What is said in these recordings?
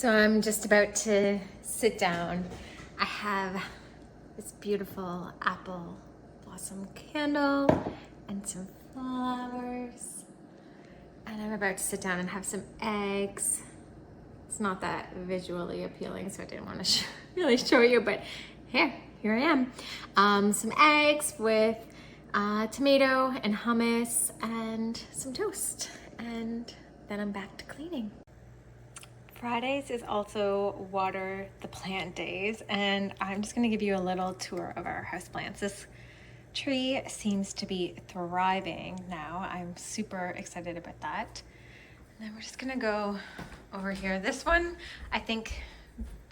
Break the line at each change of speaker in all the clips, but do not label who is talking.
So I'm just about to sit down. I have this beautiful apple blossom candle and some flowers. And I'm about to sit down and have some eggs. It's not that visually appealing, so I didn't want to really show you, but here I am. Some eggs with tomato and hummus and some toast. And then I'm back to cleaning. Fridays is also water the plant days, and I'm just gonna give you a little tour of our houseplants. This tree seems to be thriving now. I'm super excited about that. And then we're just gonna go over here. This one, I think,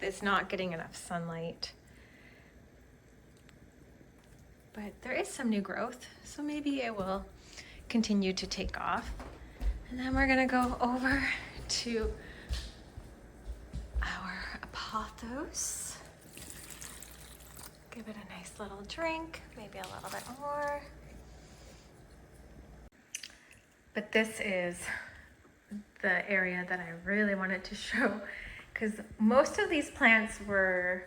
is not getting enough sunlight. But there is some new growth, so maybe it will continue to take off. And then we're gonna go over to our pothos. Give it a nice little drink, maybe a little bit more. But this is the area that I really wanted to show, because most of these plants were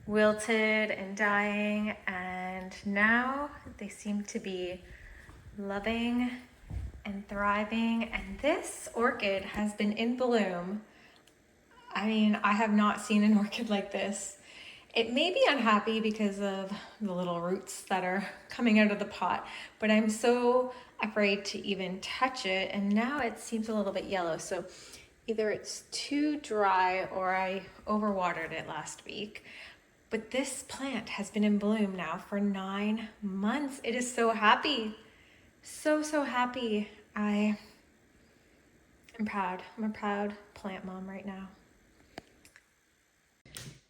wilted and dying, and now they seem to be loving and thriving. And this orchid has been in bloom. I mean, I have not seen an orchid like this. It may be unhappy because of the little roots that are coming out of the pot, but I'm so afraid to even touch it. And now it seems a little bit yellow. So either it's too dry or I overwatered it last week. But this plant has been in bloom now for 9 months. It is so happy. So happy. I'm proud. I'm a proud plant mom right now.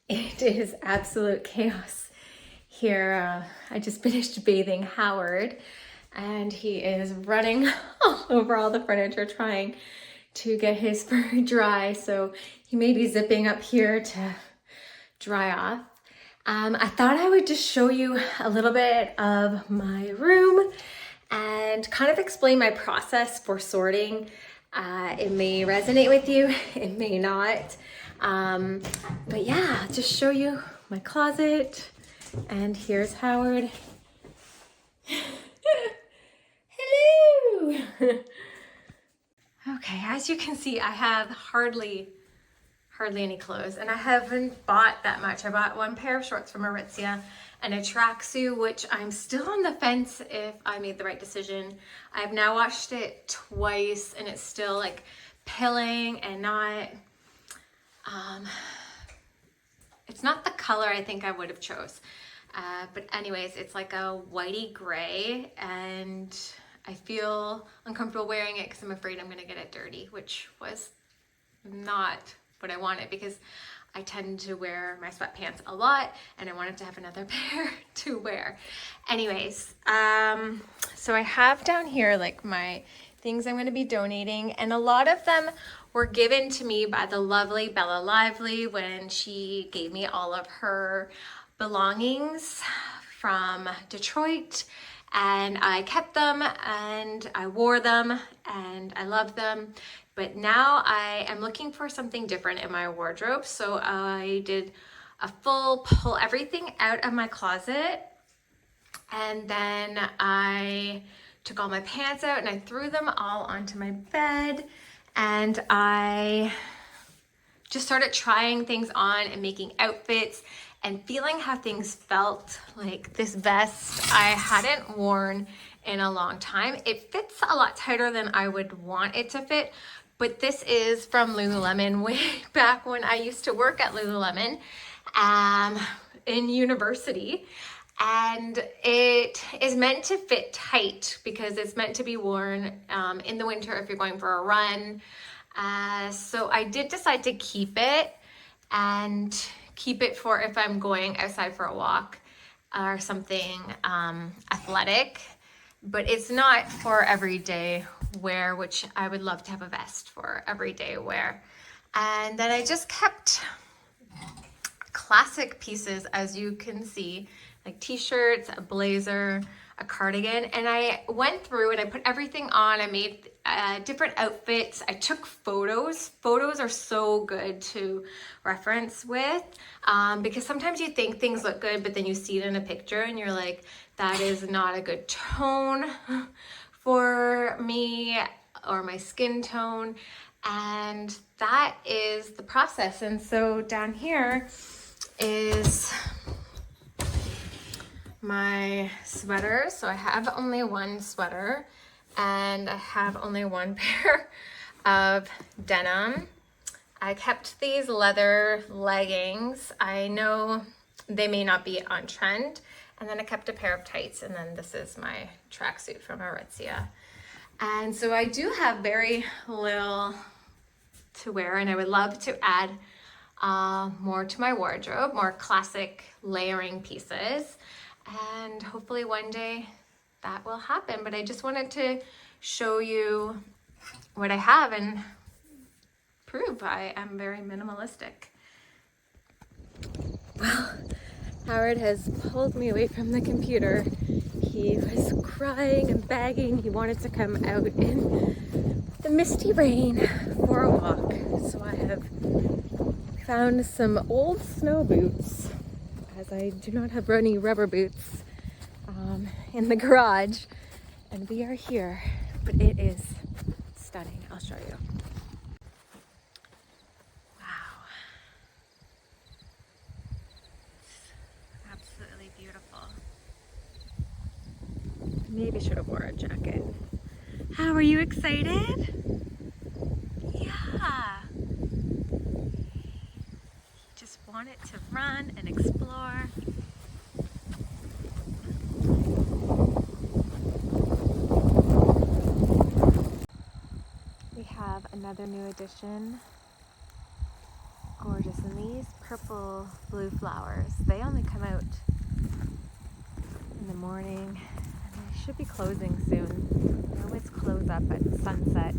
It is absolute chaos here. I just finished bathing Howard, and he is running all over all the furniture trying to get his fur dry. So he may be zipping up here to dry off. I thought I would just show you a little bit of my room and kind of explain my process for sorting. It may resonate with you, it may not. But yeah, just show you my closet. And here's Howard. Hello. Okay, as you can see, I have hardly any clothes, and I haven't bought that much. I bought one pair of shorts from Aritzia and a tracksuit, which I'm still on the fence if I made the right decision. I've now washed it twice and it's still like pilling and not, it's not the color I think I would have chose. But anyways, it's like a whitey gray, and I feel uncomfortable wearing it because I'm afraid I'm gonna get it dirty, which was not what I wanted, because I tend to wear my sweatpants a lot and I wanted to have another pair to wear. Anyways, so I have down here like my things I'm going to be donating, and a lot of them were given to me by the lovely Bella Lively when she gave me all of her belongings from Detroit, and I kept them and I wore them and I loved them. But now I am looking for something different in my wardrobe. So I did a full pull everything out of my closet, and then I took all my pants out and I threw them all onto my bed, and I just started trying things on and making outfits and feeling how things felt. Like this vest I hadn't worn in a long time. It fits a lot tighter than I would want it to fit, but this is from Lululemon way back when I used to work at Lululemon in university. And it is meant to fit tight because it's meant to be worn in the winter if you're going for a run. So I did decide to keep it, and keep it for if I'm going outside for a walk or something athletic. But it's not for everyday wear, which I would love to have a vest for everyday wear. And then I just kept classic pieces, as you can see, like t-shirts, a blazer, a cardigan, and I went through and I put everything on. I made different outfits. I took photos. Photos are so good to reference with because sometimes you think things look good, but then you see it in a picture and you're like, that is not a good tone for me or my skin tone. And that is the process. And so down here is my sweater. So I have only one sweater and I have only one pair of denim. I kept these leather leggings. I know they may not be on trend. And then I kept a pair of tights, and then this is my tracksuit from Aritzia. And so I do have very little to wear, and I would love to add more to my wardrobe, more classic layering pieces. And hopefully one day that will happen. But I just wanted to show you what I have and prove I am very minimalistic. Well, Howard has pulled me away from the computer. He was crying and begging. He wanted to come out in the misty rain for a walk. So I have found some old snow boots, as I do not have any rubber boots in the garage. And we are here, but it is stunning. I'll show you. Maybe should have wore a jacket. How are you excited? Yeah. Just wanted to run and explore. We have another new addition. Gorgeous. And these purple blue flowers, they only come out in the morning. Should be closing soon. They always close up at sunset.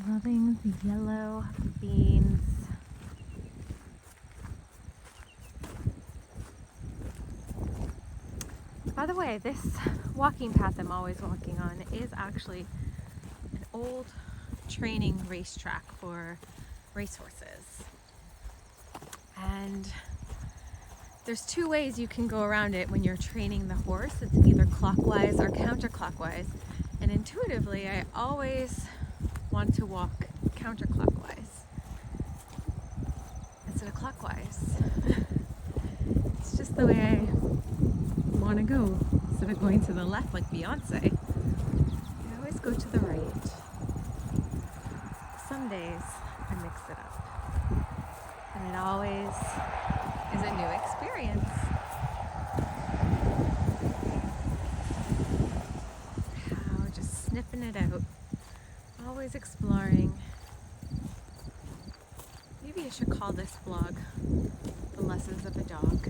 Loving the yellow beans. By the way, this walking path I'm always walking on is actually an old training racetrack for racehorses. And there's two ways you can go around it when you're training the horse. It's either clockwise or counterclockwise. And intuitively, I always want to walk counterclockwise instead of clockwise. It's just the way I want to go. Instead of going to the left like Beyonce, I always go to the right. Some days I mix it up. And it always is a new experience. Wow, just sniffing it out. Always exploring. Maybe I should call this vlog The Lessons of a Dog.